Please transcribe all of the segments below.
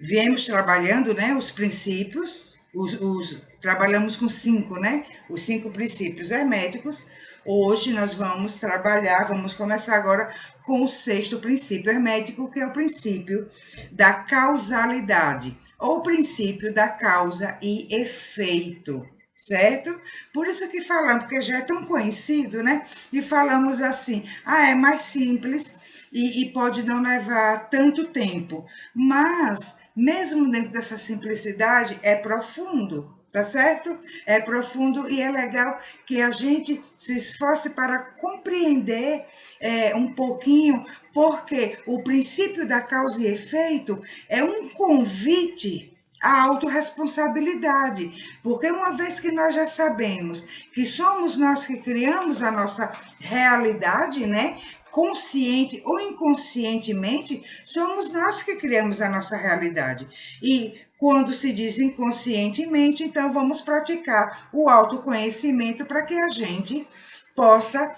viemos trabalhando, né, os princípios, trabalhamos com 5, né, os 5 princípios herméticos. Hoje nós vamos trabalhar, vamos começar agora com o sexto princípio hermético, que é o princípio da causalidade, ou princípio da causa e efeito, certo? Por isso que falamos, porque já é tão conhecido, né? E falamos assim, é mais simples e pode não levar tanto tempo. Mas, mesmo dentro dessa simplicidade, é profundo, tá certo? É profundo e é legal que a gente se esforce para compreender um pouquinho, porque o princípio da causa e efeito é um convite à autorresponsabilidade, porque uma vez que nós já sabemos que somos nós que criamos a nossa realidade, né? Consciente ou inconscientemente, somos nós que criamos a nossa realidade. E quando se diz inconscientemente, então vamos praticar o autoconhecimento para que a gente possa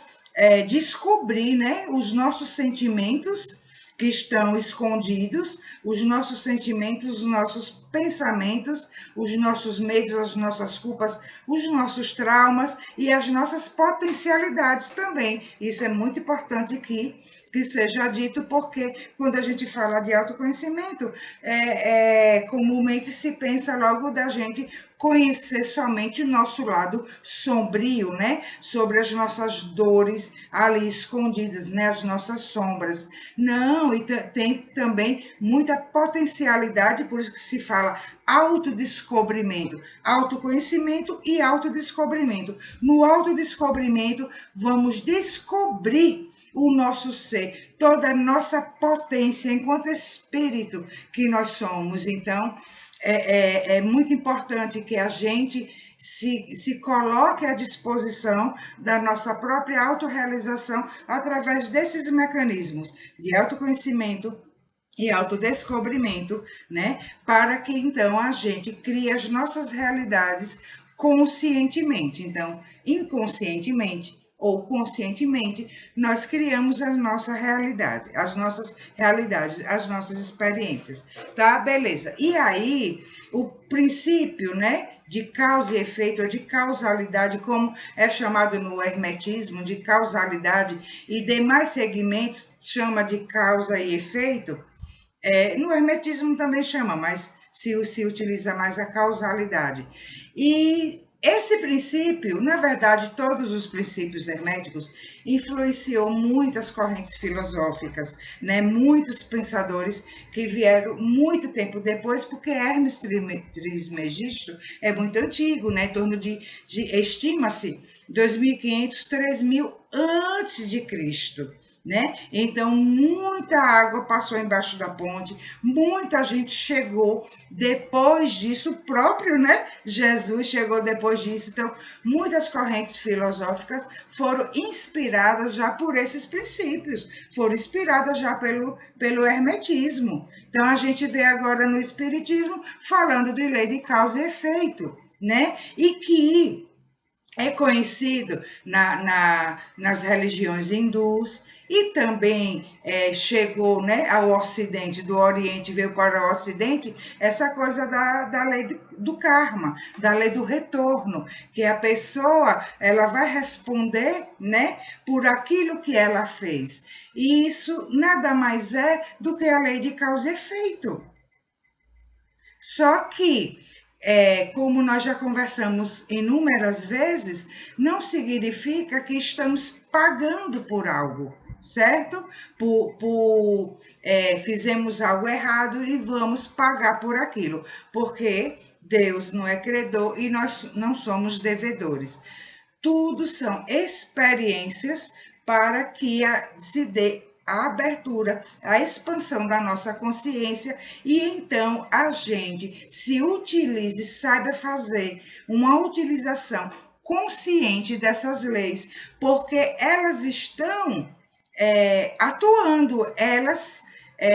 descobrir, né, os nossos sentimentos que estão escondidos, os nossos sentimentos, os nossos pensamentos, os nossos medos, as nossas culpas, os nossos traumas e as nossas potencialidades também. Isso é muito importante que seja dito, porque quando a gente fala de autoconhecimento, comumente se pensa logo da gente conhecer somente o nosso lado sombrio, né? Sobre as nossas dores ali escondidas, né? As nossas sombras. Não, e tem também muita potencialidade, por isso que se fala autodescobrimento, autoconhecimento e autodescobrimento. No autodescobrimento, vamos descobrir o nosso ser, toda a nossa potência enquanto espírito que nós somos. Então, é muito importante que a gente se coloque à disposição da nossa própria autorrealização através desses mecanismos de autoconhecimento e autodescobrimento, né? Para que então a gente crie as nossas realidades conscientemente. Então, inconscientemente ou conscientemente, nós criamos a nossa realidades, as nossas experiências, tá? Beleza. E aí, o princípio, né, de causa e efeito, ou de causalidade, como é chamado no hermetismo, de causalidade, e demais segmentos chama de causa e efeito, no hermetismo também chama, mas se utiliza mais a causalidade. E esse princípio, na verdade, todos os princípios herméticos influenciou muitas correntes filosóficas, né? Muitos pensadores que vieram muito tempo depois, porque Hermes Trismegisto é muito antigo, né? Em torno de estima-se 2.500, 3.000 antes de Cristo. Né? Então, muita água passou embaixo da ponte, muita gente chegou depois disso, o próprio, né? Jesus chegou depois disso. Então, muitas correntes filosóficas foram inspiradas já por esses princípios, foram inspiradas já pelo hermetismo. Então, a gente vê agora no Espiritismo falando de lei de causa e efeito, né? E que é conhecido nas religiões hindus e também chegou, né, ao Ocidente, do Oriente veio para o Ocidente, essa coisa da lei do karma, da lei do retorno, que a pessoa ela vai responder, né, por aquilo que ela fez. E isso nada mais é do que a lei de causa e efeito. Só que, como nós já conversamos inúmeras vezes, não significa que estamos pagando por algo, certo? Fizemos algo errado e vamos pagar por aquilo, porque Deus não é credor e nós não somos devedores. Tudo são experiências para que se dê a abertura, a expansão da nossa consciência e então a gente se utilize, saiba fazer uma utilização consciente dessas leis, porque elas estão atuando, elas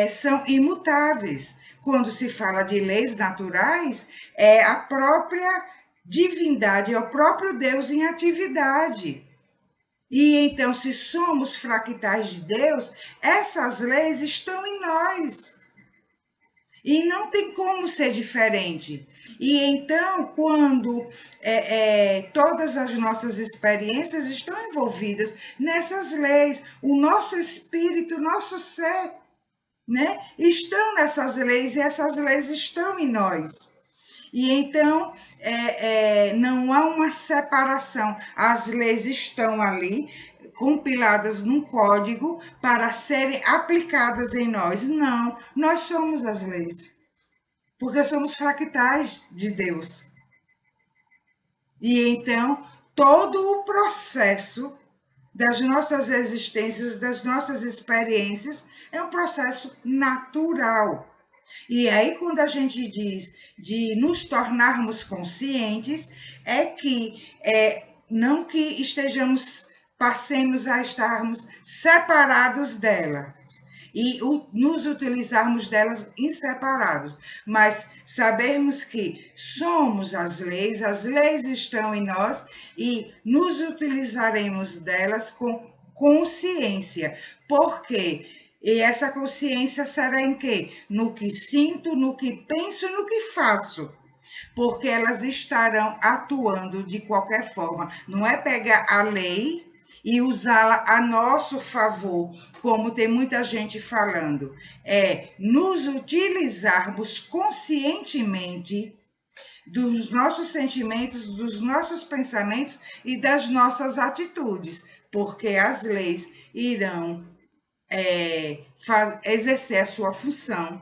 são imutáveis. Quando se fala de leis naturais, é a própria divindade, é o próprio Deus em atividade. E então, se somos fractais de Deus, essas leis estão em nós. E não tem como ser diferente. E então, quando todas as nossas experiências estão envolvidas nessas leis, o nosso espírito, o nosso ser, né, estão nessas leis e essas leis estão em nós. E então, não há uma separação, as leis estão ali, compiladas num código para serem aplicadas em nós. Não, nós somos as leis, porque somos fractais de Deus. E então, todo o processo das nossas existências, das nossas experiências, é um processo natural. E aí, quando a gente diz de nos tornarmos conscientes, é que não que estejamos, passemos a estarmos separados dela e nos utilizarmos delas inseparados, mas sabermos que somos as leis estão em nós e nos utilizaremos delas com consciência. Por quê? E essa consciência será em quê? No que sinto, no que penso e no que faço. Porque elas estarão atuando de qualquer forma. Não é pegar a lei e usá-la a nosso favor, como tem muita gente falando. É nos utilizarmos conscientemente dos nossos sentimentos, dos nossos pensamentos e das nossas atitudes, porque as leis irão exercer a sua função,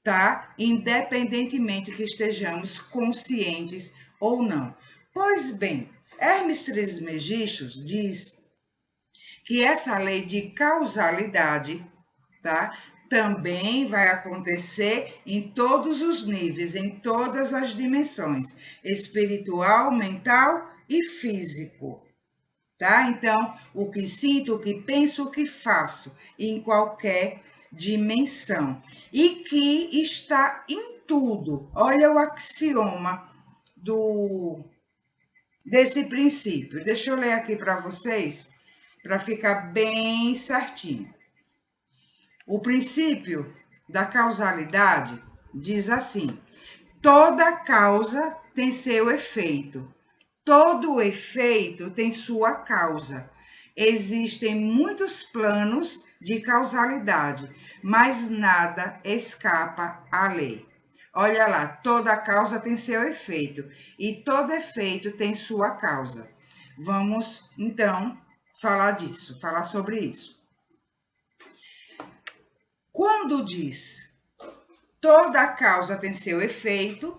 tá? Independentemente que estejamos conscientes ou não. Pois bem, Hermes Trismegisto diz que essa lei de causalidade, tá? Também vai acontecer em todos os níveis, em todas as dimensões, espiritual, mental e físico, tá? Então, o que sinto, o que penso, o que faço, em qualquer dimensão. E que está em tudo. Olha o axioma desse princípio. Deixa eu ler aqui para vocês, para ficar bem certinho. O princípio da causalidade diz assim: toda causa tem seu efeito, todo efeito tem sua causa. Existem muitos planos de causalidade, mas nada escapa à lei. Olha lá, toda causa tem seu efeito e todo efeito tem sua causa. Vamos então falar sobre isso. Quando diz toda causa tem seu efeito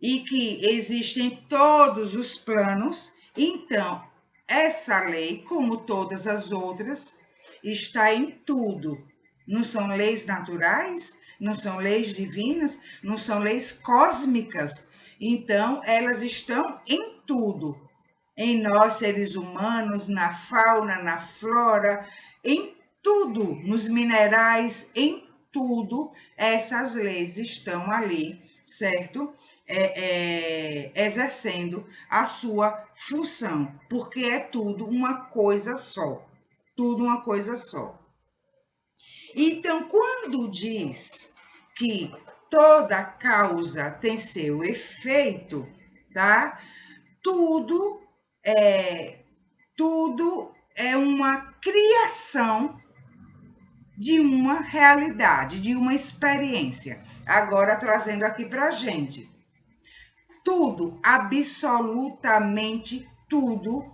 e que existem todos os planos, então essa lei, como todas as outras, está em tudo. Não são leis naturais, não são leis divinas, não são leis cósmicas. Então, elas estão em tudo. Em nós, seres humanos, na fauna, na flora, em tudo, nos minerais, em tudo, essas leis estão ali, certo? Exercendo a sua função, porque é tudo uma coisa só. Tudo uma coisa só. Então, quando diz que toda causa tem seu efeito, tá? Tudo tudo é uma criação de uma realidade, de uma experiência. Agora, trazendo aqui para a gente. Tudo, absolutamente tudo,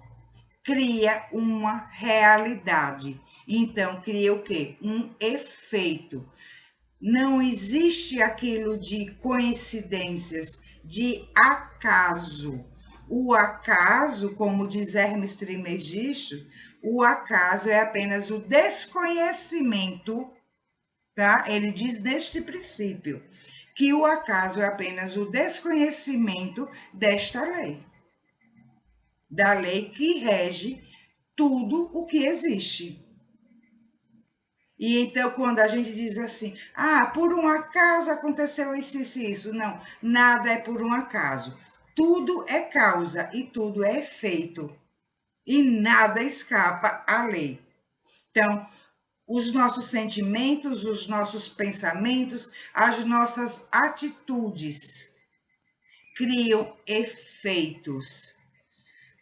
cria uma realidade. Então, cria o quê? Um efeito. Não existe aquilo de coincidências, de acaso. O acaso, como diz Hermes Trismegisto, o acaso é apenas o desconhecimento, tá? Ele diz neste princípio que o acaso é apenas o desconhecimento desta lei, da lei que rege tudo o que existe. E então, quando a gente diz assim, por um acaso aconteceu isso, isso, isso. Não, nada é por um acaso. Tudo é causa e tudo é efeito. E nada escapa à lei. Então, os nossos sentimentos, os nossos pensamentos, as nossas atitudes criam efeitos.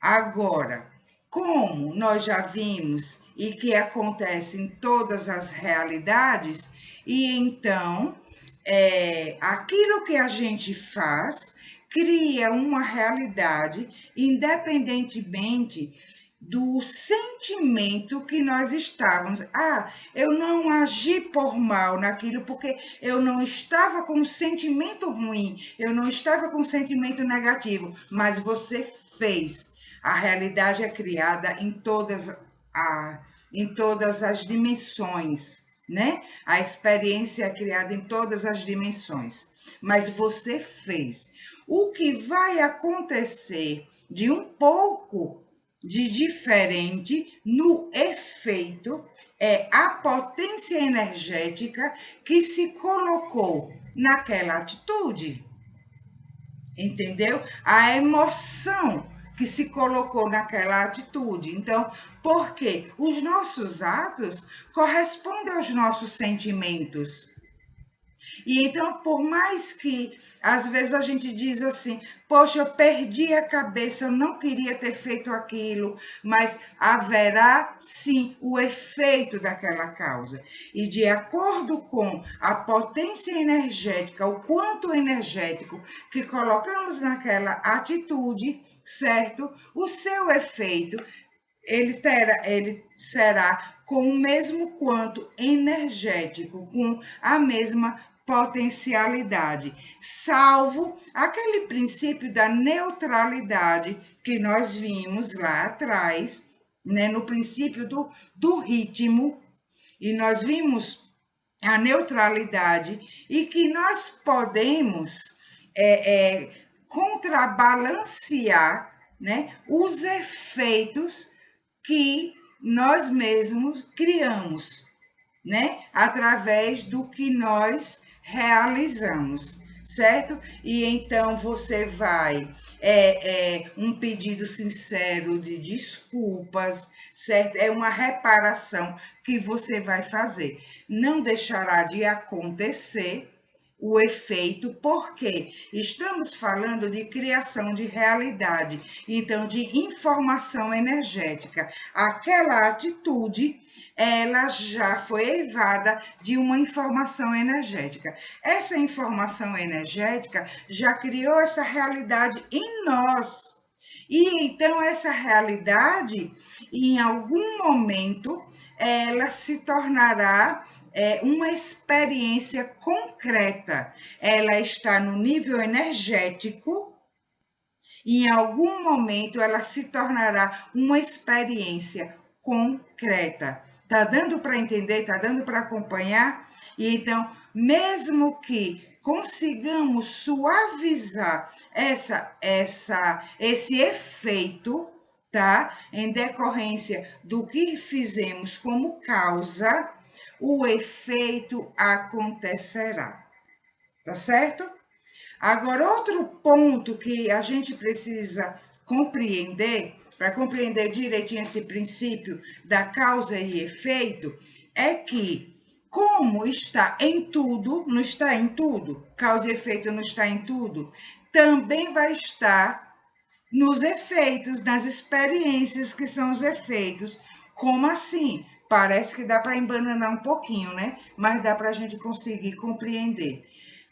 Agora, como nós já vimos e que acontece em todas as realidades, e então aquilo que a gente faz cria uma realidade independentemente do sentimento que nós estávamos. Eu não agi por mal naquilo porque eu não estava com um sentimento ruim, eu não estava com um sentimento negativo, mas você fez. A realidade é criada em todas as dimensões, né? A experiência é criada em todas as dimensões, mas você fez. O que vai acontecer de um pouco de diferente no efeito é a potência energética que se colocou naquela atitude. Entendeu? A emoção que se colocou naquela atitude. Então, porque os nossos atos correspondem aos nossos sentimentos. E então, por mais que às vezes a gente diz assim, poxa, eu perdi a cabeça, eu não queria ter feito aquilo, mas haverá sim o efeito daquela causa. E de acordo com a potência energética, o quanto energético que colocamos naquela atitude, certo? O seu efeito ele será com o mesmo quanto energético, com a mesma potencialidade, salvo aquele princípio da neutralidade que nós vimos lá atrás, né, no princípio do ritmo, e nós vimos a neutralidade e que nós podemos contrabalancear, né, os efeitos que nós mesmos criamos, né? Através do que nós realizamos, certo? E então você vai um pedido sincero de desculpas, certo? É uma reparação que você vai fazer. Não deixará de acontecer o efeito, porque estamos falando de criação de realidade, então de informação energética. Aquela atitude, ela já foi eivada de uma informação energética. Essa informação energética já criou essa realidade em nós. E então essa realidade, em algum momento, ela se tornará uma experiência concreta. Ela está no nível energético e em algum momento ela se tornará uma experiência concreta. Tá dando para entender? Tá dando para acompanhar? E então, mesmo que consigamos suavizar esse efeito, tá? Em decorrência do que fizemos como causa, o efeito acontecerá. Tá certo? Agora, outro ponto que a gente precisa compreender, para compreender direitinho esse princípio da causa e efeito, é que, como está em tudo, não está em tudo, causa e efeito não está em tudo, também vai estar nos efeitos, nas experiências que são os efeitos. Como assim? Parece que dá para embananar um pouquinho, né? Mas dá para a gente conseguir compreender.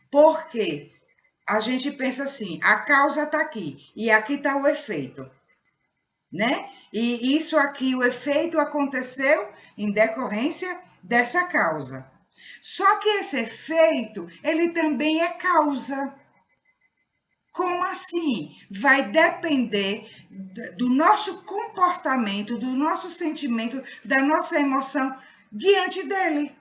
Por quê? A gente pensa assim, a causa está aqui e aqui está o efeito, né? E isso aqui, o efeito aconteceu em decorrência dessa causa. Só que esse efeito, ele também é causa. Como assim? Vai depender do nosso comportamento, do nosso sentimento, da nossa emoção diante dele.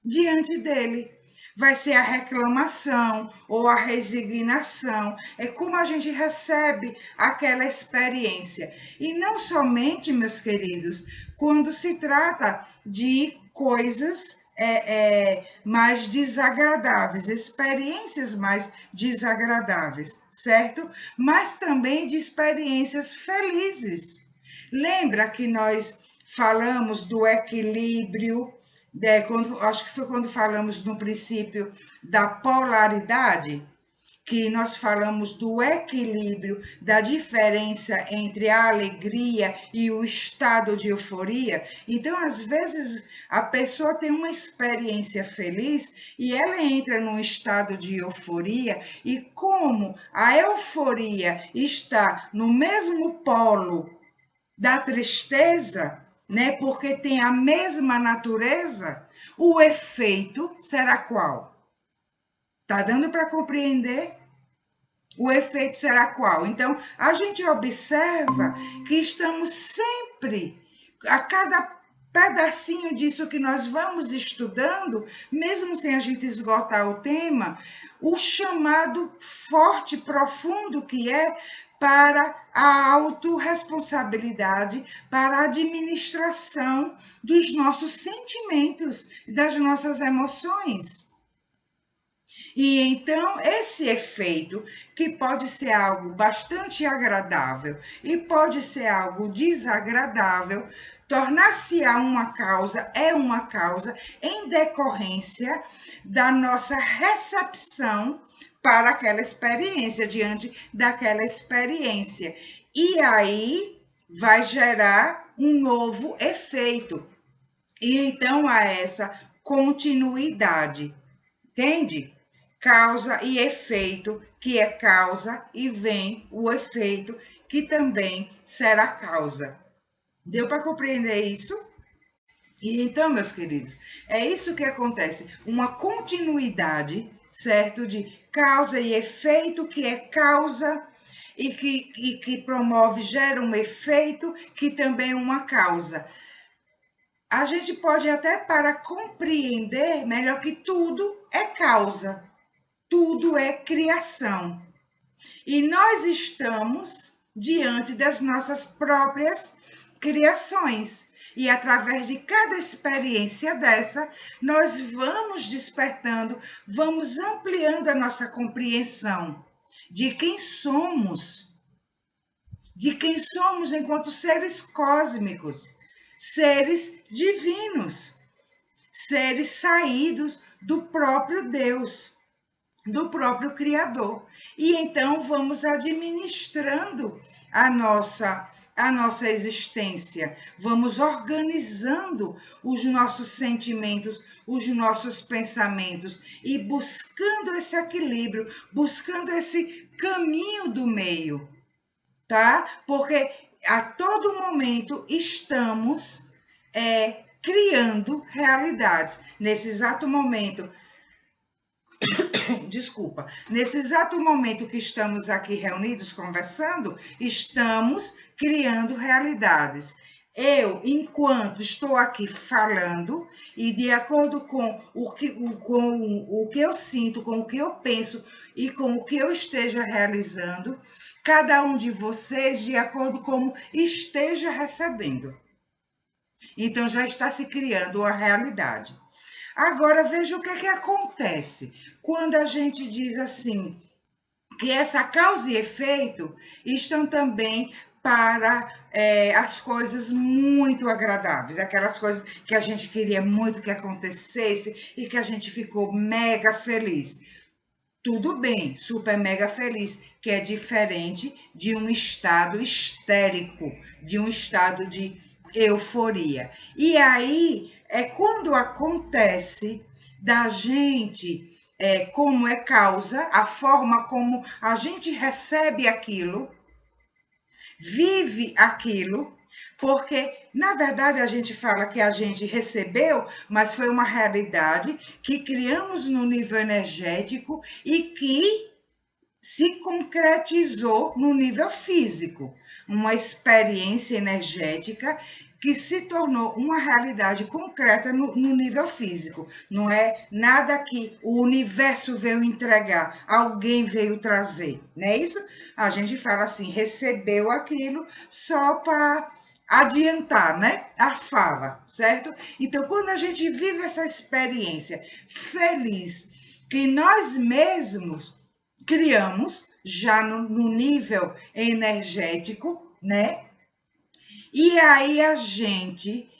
Diante dele. Vai ser a reclamação ou a resignação. É como a gente recebe aquela experiência. E não somente, meus queridos, quando se trata de coisas mais desagradáveis, experiências mais desagradáveis, certo? Mas também de experiências felizes. Lembra que nós falamos do equilíbrio, Acho que foi quando falamos no princípio da polaridade, que nós falamos do equilíbrio, da diferença entre a alegria e o estado de euforia. Então, às vezes, a pessoa tem uma experiência feliz e ela entra num estado de euforia, e como a euforia está no mesmo polo da tristeza, né? Porque tem a mesma natureza, o efeito será qual? Tá dando para compreender? O efeito será qual? Então, a gente observa que estamos sempre, a cada pedacinho disso que nós vamos estudando, mesmo sem a gente esgotar o tema, o chamado forte, profundo que é para a autorresponsabilidade, para a administração dos nossos sentimentos, das nossas emoções. E então, esse efeito, que pode ser algo bastante agradável e pode ser algo desagradável, tornar-se-á uma causa em decorrência da nossa recepção para aquela experiência, diante daquela experiência. E aí vai gerar um novo efeito. E então há essa continuidade, entende? Causa e efeito, que é causa, e vem o efeito, que também será causa. Deu para compreender isso? E então, meus queridos, é isso que acontece, uma continuidade, certo? De causa e efeito, que é causa e que promove, gera um efeito, que também é uma causa. A gente pode até, para compreender melhor, que tudo é causa. Tudo é criação. E nós estamos diante das nossas próprias criações. E através de cada experiência dessa, nós vamos despertando, vamos ampliando a nossa compreensão de quem somos enquanto seres cósmicos, seres divinos, seres saídos do próprio Deus, do próprio Criador. E então vamos administrando a nossa existência, vamos organizando os nossos sentimentos, os nossos pensamentos e buscando esse equilíbrio, buscando esse caminho do meio, tá? Porque a todo momento estamos criando realidades. Nesse exato momento, desculpa, nesse exato momento que estamos aqui reunidos conversando, estamos criando realidades. Eu, enquanto estou aqui falando, e de acordo com o que eu sinto, com o que eu penso e com o que eu esteja realizando, cada um de vocês, de acordo com como esteja recebendo. Então, já está se criando a realidade. Agora, veja o que é que acontece quando a gente diz assim, que essa causa e efeito estão também para as coisas muito agradáveis, aquelas coisas que a gente queria muito que acontecesse e que a gente ficou mega feliz. Tudo bem, super mega feliz, que é diferente de um estado histérico, de um estado de euforia. E aí é quando acontece da gente, como é causa, a forma como a gente recebe aquilo, vive aquilo, porque, na verdade, a gente fala que a gente recebeu, mas foi uma realidade que criamos no nível energético e que se concretizou no nível físico, uma experiência energética que se tornou uma realidade concreta no nível físico. Não é nada que o universo veio entregar, alguém veio trazer, não é isso? A gente fala assim, recebeu aquilo só para adiantar, né? A fala, certo? Então, quando a gente vive essa experiência feliz, que nós mesmos criamos já no nível energético, né? E aí a gente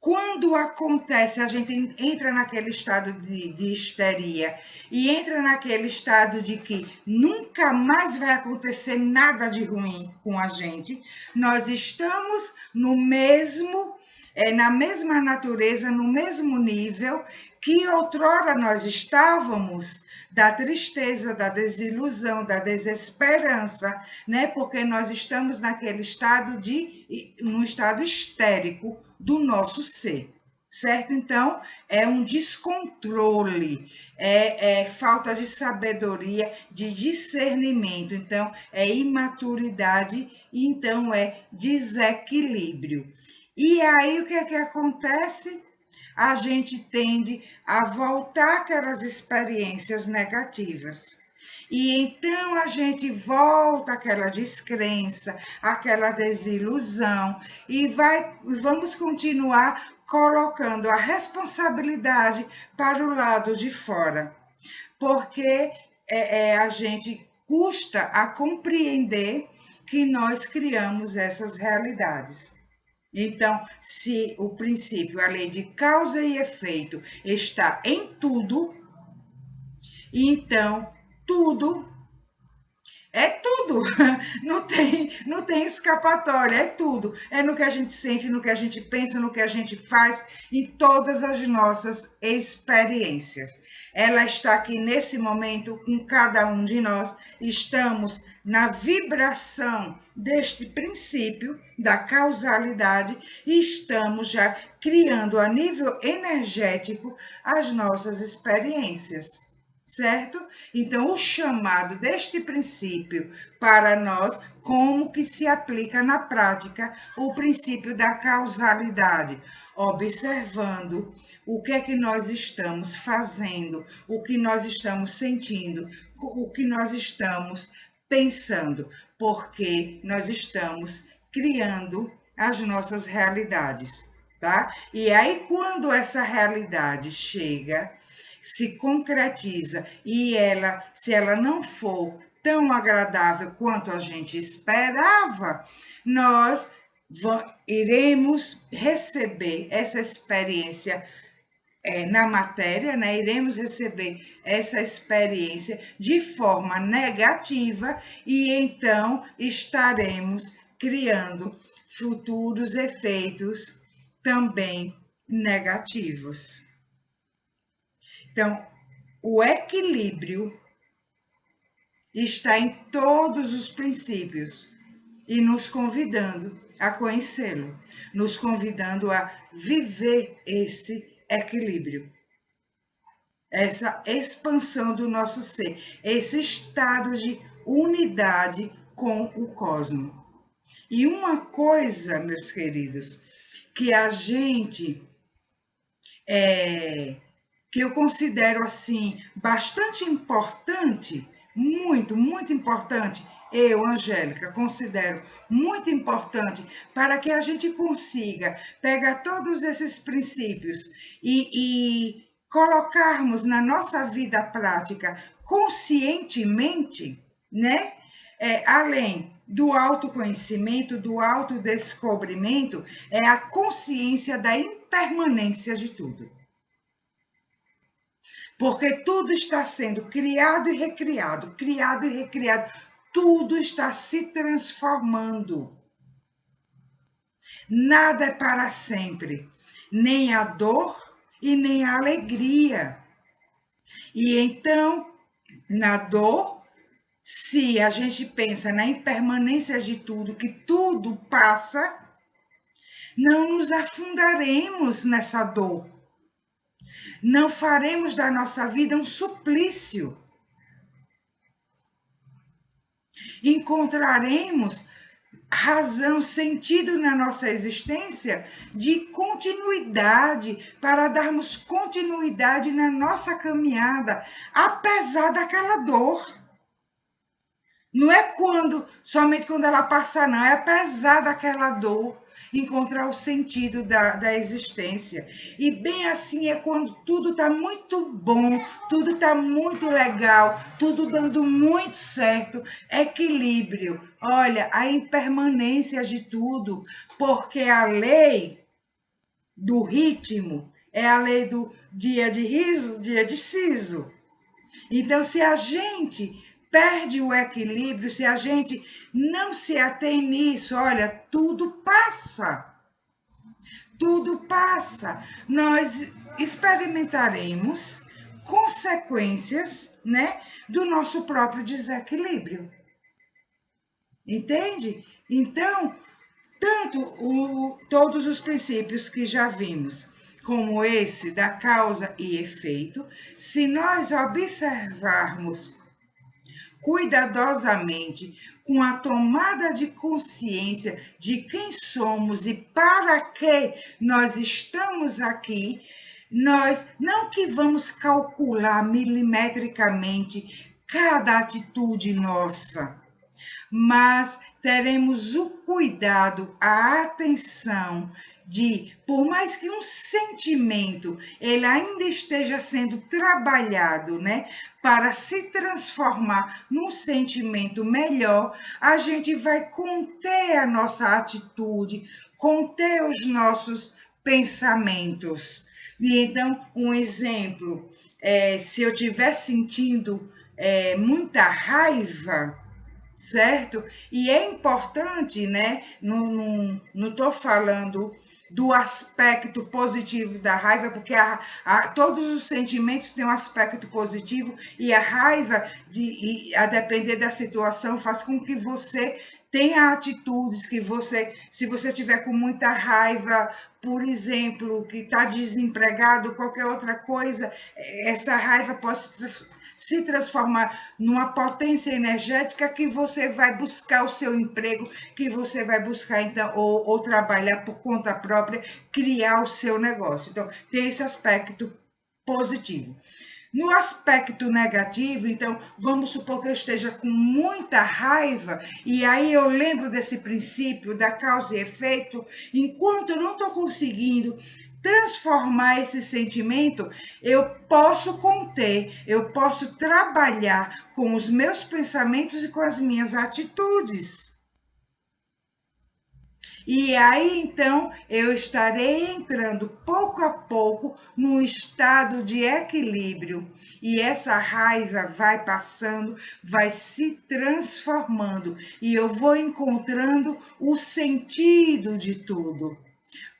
Quando acontece, a gente entra naquele estado de histeria e entra naquele estado de que nunca mais vai acontecer nada de ruim com a gente, nós estamos no mesmo, na mesma natureza, no mesmo nível que outrora nós estávamos, da tristeza, da desilusão, da desesperança, né? Porque nós estamos naquele estado num estado histérico do nosso ser, certo? Então, é um descontrole, é falta de sabedoria, de discernimento, então, é imaturidade, então, é desequilíbrio. E aí, o que é que acontece? A gente tende a voltar aquelas experiências negativas. E então a gente volta àquela descrença, àquela desilusão, e vamos continuar colocando a responsabilidade para o lado de fora, porque a gente custa a compreender que nós criamos essas realidades. Então, se o princípio, a lei de causa e efeito está em tudo, então tudo é tudo, não tem escapatória, é tudo. É no que a gente sente, no que a gente pensa, no que a gente faz, em todas as nossas experiências. Ela está aqui nesse momento com cada um de nós, estamos na vibração deste princípio da causalidade e estamos já criando a nível energético as nossas experiências. Certo? Então, o chamado deste princípio para nós, como que se aplica na prática o princípio da causalidade, observando o que é que nós estamos fazendo, o que nós estamos sentindo, o que nós estamos pensando, porque nós estamos criando as nossas realidades, tá? E aí, quando essa realidade chega, se concretiza e se ela não for tão agradável quanto a gente esperava, nós iremos receber essa experiência na matéria, né? Iremos receber essa experiência de forma negativa e então estaremos criando futuros efeitos também negativos. Então, o equilíbrio está em todos os princípios e nos convidando a conhecê-lo, nos convidando a viver esse equilíbrio, essa expansão do nosso ser, esse estado de unidade com o cosmos. E uma coisa, meus queridos, que a gente que eu considero assim bastante importante, muito, muito importante, eu, Angélica, considero muito importante para que a gente consiga pegar todos esses princípios e colocarmos na nossa vida prática conscientemente, né? Além do autoconhecimento, do autodescobrimento, é a consciência da impermanência de tudo. Porque tudo está sendo criado e recriado, tudo está se transformando. Nada é para sempre, nem a dor e nem a alegria. E então, na dor, se a gente pensa na impermanência de tudo, que tudo passa, não nos afundaremos nessa dor. Não faremos da nossa vida um suplício. Encontraremos razão, sentido na nossa existência de continuidade, para darmos continuidade na nossa caminhada, apesar daquela dor. Não é somente quando ela passar, não, é apesar daquela dor, encontrar o sentido da existência. E bem assim é quando tudo está muito bom, tudo está muito legal, tudo dando muito certo, equilíbrio. Olha, a impermanência de tudo, porque a lei do ritmo, é a lei do dia de riso, dia de siso. Então, se a gente perde o equilíbrio, se a gente não se atém nisso, olha, tudo passa. Tudo passa. Nós experimentaremos consequências, né, do nosso próprio desequilíbrio. Entende? Então, todos os princípios que já vimos, como esse da causa e efeito, se nós observarmos cuidadosamente, com a tomada de consciência de quem somos e para que nós estamos aqui, nós não que vamos calcular milimetricamente cada atitude nossa, mas teremos o cuidado, a atenção de, por mais que um sentimento ele ainda esteja sendo trabalhado, né, para se transformar num sentimento melhor, a gente vai conter a nossa atitude, conter os nossos pensamentos. E então, um exemplo, se eu estiver sentindo muita raiva, certo? E é importante, né? Não estou falando do aspecto positivo da raiva, porque todos os sentimentos têm um aspecto positivo e a raiva, a depender da situação, faz com que você tenha atitudes que você, se você tiver com muita raiva, por exemplo, que está desempregado, qualquer outra coisa, essa raiva pode se transformar numa potência energética que você vai buscar o seu emprego, que você vai buscar, então, ou trabalhar por conta própria, criar o seu negócio. Então, tem esse aspecto positivo. No aspecto negativo, então, vamos supor que eu esteja com muita raiva, e aí eu lembro desse princípio da causa e efeito, enquanto eu não estou conseguindo transformar esse sentimento, eu posso conter, eu posso trabalhar com os meus pensamentos e com as minhas atitudes. E aí, então, eu estarei entrando pouco a pouco num estado de equilíbrio. E essa raiva vai passando, vai se transformando. E eu vou encontrando o sentido de tudo.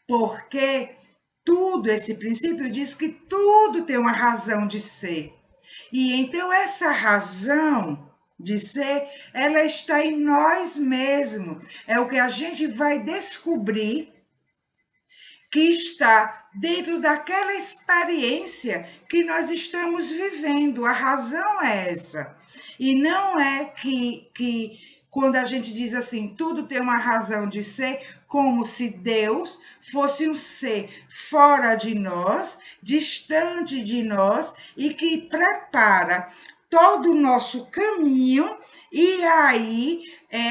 Porque tudo, esse princípio diz que tudo tem uma razão de ser. E então essa razão de ser, ela está em nós mesmos. É o que a gente vai descobrir que está dentro daquela experiência que nós estamos vivendo. A razão é essa. E não é que quando a gente diz assim, tudo tem uma razão de ser, como se Deus fosse um ser fora de nós, distante de nós, e que prepara todo o nosso caminho, e aí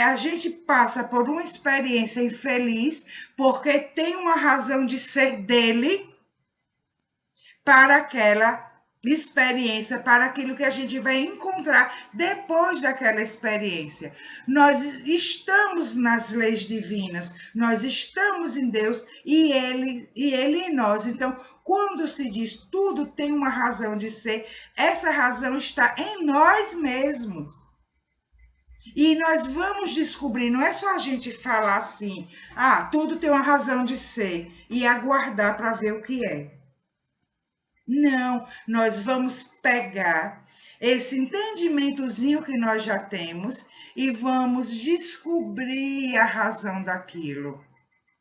a gente passa por uma experiência infeliz, porque tem uma razão de ser dele para aquela experiência, para aquilo que a gente vai encontrar depois daquela experiência. Nós estamos nas leis divinas, nós estamos em Deus e Ele em nós. Então, quando se diz tudo tem uma razão de ser, essa razão está em nós mesmos. E nós vamos descobrir, não é só a gente falar assim, tudo tem uma razão de ser, e aguardar para ver o que é. Não, nós vamos pegar esse entendimentozinho que nós já temos e vamos descobrir a razão daquilo.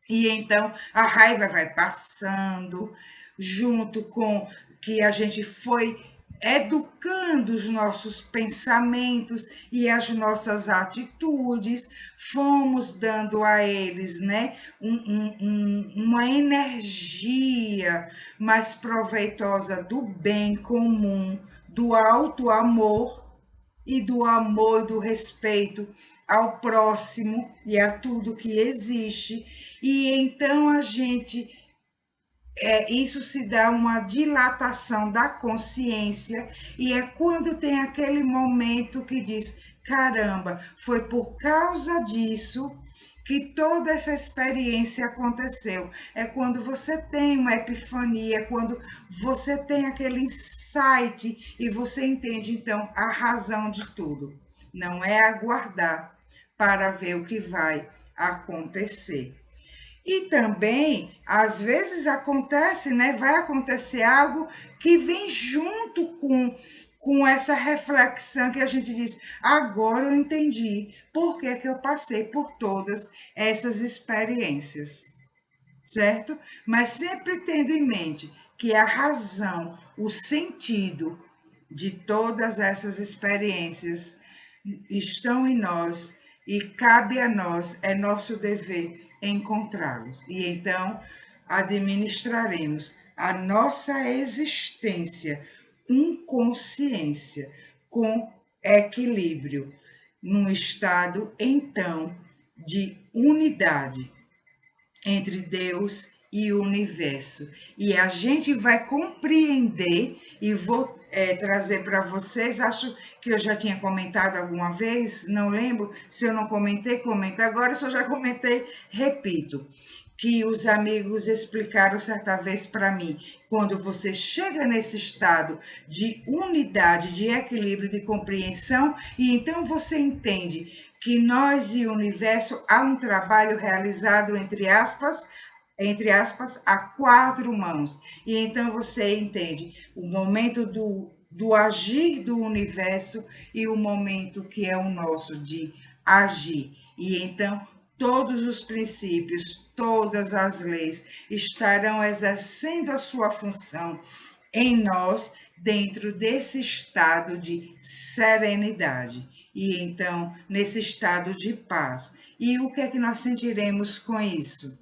E então a raiva vai passando, junto com que a gente foi educando os nossos pensamentos e as nossas atitudes, fomos dando a eles, né, uma energia mais proveitosa do bem comum, do alto amor e do amor e do respeito ao próximo e a tudo que existe. E então a gente isso se dá uma dilatação da consciência, e é quando tem aquele momento que diz: caramba, foi por causa disso que toda essa experiência aconteceu. É quando você tem uma epifania, é quando você tem aquele insight e você entende, então, a razão de tudo. Não é aguardar para ver o que vai acontecer. E também, às vezes acontece, né? Vai acontecer algo que vem junto com essa reflexão que a gente diz, agora eu entendi por que que eu passei por todas essas experiências, certo? Mas sempre tendo em mente que a razão, o sentido de todas essas experiências estão em nós e cabe a nós, é nosso dever encontrá-los. E então administraremos a nossa existência com consciência, com equilíbrio, num estado então de unidade entre Deus e o universo. E a gente vai compreender, e vou trazer para vocês, acho que eu já tinha comentado alguma vez, não lembro, se eu não comentei, comenta agora, se eu já comentei, repito, que os amigos explicaram certa vez para mim, quando você chega nesse estado de unidade, de equilíbrio, de compreensão, e então você entende que nós e o universo há um trabalho realizado, entre aspas, a quatro mãos. E então você entende o momento do agir do universo e o momento que é o nosso de agir. E então todos os princípios, todas as leis estarão exercendo a sua função em nós dentro desse estado de serenidade e então nesse estado de paz. E o que é que nós sentiremos com isso?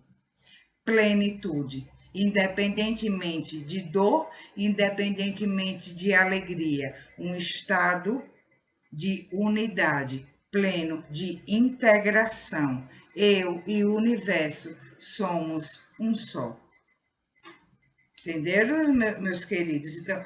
Plenitude, independentemente de dor, independentemente de alegria, um estado de unidade, pleno de integração. Eu e o universo somos um só. Entenderam, meus queridos? Então,